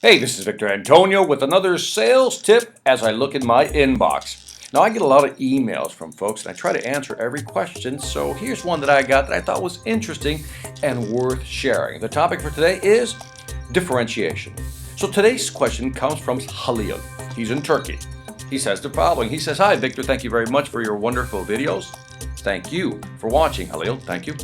Hey, this is Victor Antonio with another sales tip as I look in my inbox. Now, I get a lot of emails from folks and I try to answer every question, so here's one that I got that I thought was interesting and worth sharing. The topic for today is differentiation. So today's question comes from Halil. He's in Turkey. He says the following. He says, "Hi, Victor, thank you very much for your wonderful videos." Thank you for watching, Halil. Thank you.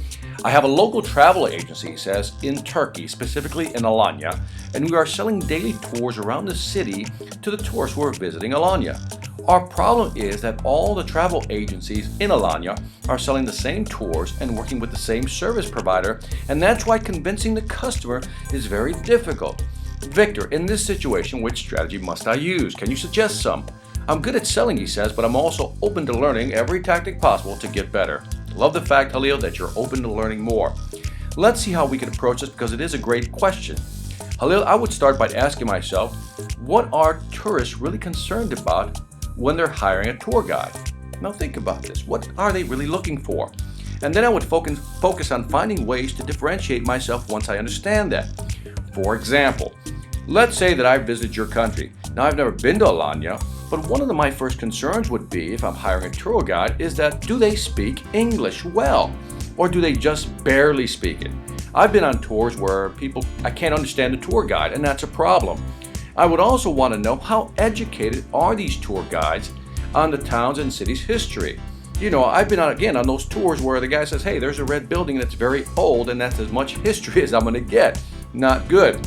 I have a local travel agency, he says, in Turkey, specifically in Alanya, and we are selling daily tours around the city to the tourists who are visiting Alanya. Our problem is that all the travel agencies in Alanya are selling the same tours and working with the same service provider, and that's why convincing the customer is very difficult. Victor, in this situation, which strategy must I use? Can you suggest some? I'm good at selling, he says, but I'm also open to learning every tactic possible to get better. Love the fact, Halil, that you're open to learning more. Let's see how we can approach this because it is a great question. Halil, I would start by asking myself, what are tourists really concerned about when they're hiring a tour guide? Now think about this. What are they really looking for? And then I would focus on finding ways to differentiate myself once I understand that. For example, let's say that I visited your country. Now, I've never been to Alanya, but one of my first concerns would be, if I'm hiring a tour guide, is that do they speak English well? Or do they just barely speak it? I've been on tours where I can't understand the tour guide, and that's a problem. I would also want to know how educated are these tour guides on the towns and cities' history. You know, I've been on those tours where the guy says, hey, there's a red building that's very old and that's as much history as I'm going to get. Not good.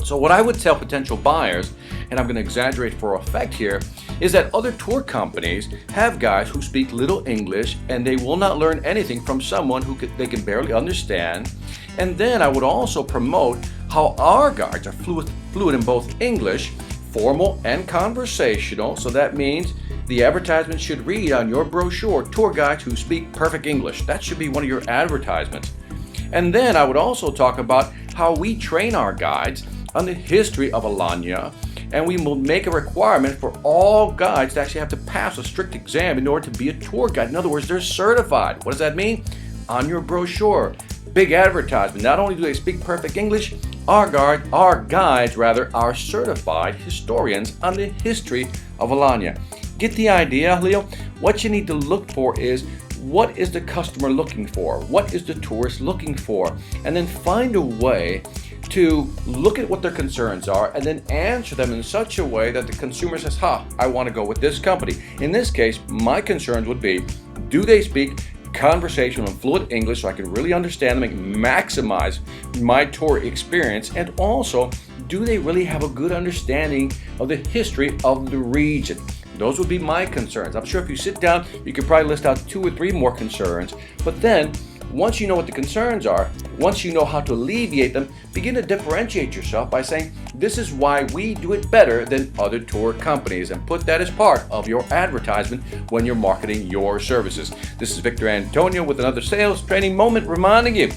So what I would tell potential buyers, and I'm going to exaggerate for effect here, is that other tour companies have guys who speak little English and they will not learn anything from someone they can barely understand. And then I would also promote how our guides are fluent in both English, formal and conversational. So that means the advertisement should read on your brochure, tour guides who speak perfect English. That should be one of your advertisements. And then I would also talk about how we train our guides on the history of Alanya, and we will make a requirement for all guides to actually have to pass a strict exam in order to be a tour guide. In other words, they're certified. What does that mean? On your brochure, big advertisement. Not only do they speak perfect English, our guides are certified historians on the history of Alanya. Get the idea, Halil? What you need to look for is, what is the customer looking for? What is the tourist looking for? And then find a way to look at what their concerns are and then answer them in such a way that the consumer says, I want to go with this company. In this case, my concerns would be, do they speak conversational and fluent English so I can really understand them and maximize my tour experience? And also, do they really have a good understanding of the history of the region? Those would be my concerns. I'm sure if you sit down, you could probably list out 2 or 3 more concerns. But then, once you know what the concerns are, once you know how to alleviate them, begin to differentiate yourself by saying, this is why we do it better than other tour companies, and put that as part of your advertisement when you're marketing your services. This is Victor Antonio with another sales training moment, reminding you,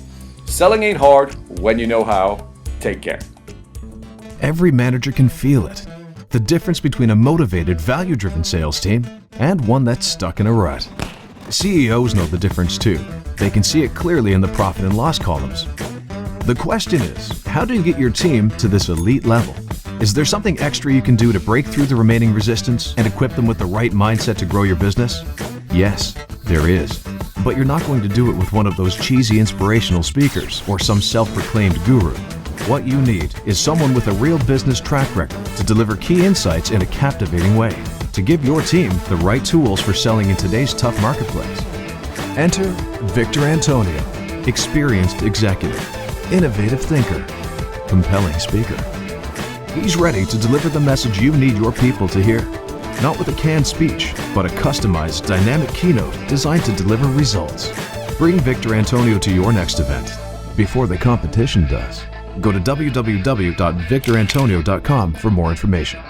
selling ain't hard when you know how. Take care. Every manager can feel it. The difference between a motivated, value-driven sales team and one that's stuck in a rut. CEOs know the difference too. They can see it clearly in the profit and loss columns. The question is, how do you get your team to this elite level? Is there something extra you can do to break through the remaining resistance and equip them with the right mindset to grow your business? Yes, there is. But you're not going to do it with one of those cheesy inspirational speakers or some self-proclaimed guru. What you need is someone with a real business track record to deliver key insights in a captivating way, to give your team the right tools for selling in today's tough marketplace. Enter Victor Antonio, experienced executive, innovative thinker, compelling speaker. He's ready to deliver the message you need your people to hear, not with a canned speech, but a customized, dynamic keynote designed to deliver results. Bring Victor Antonio to your next event before the competition does. Go to www.victorantonio.com for more information.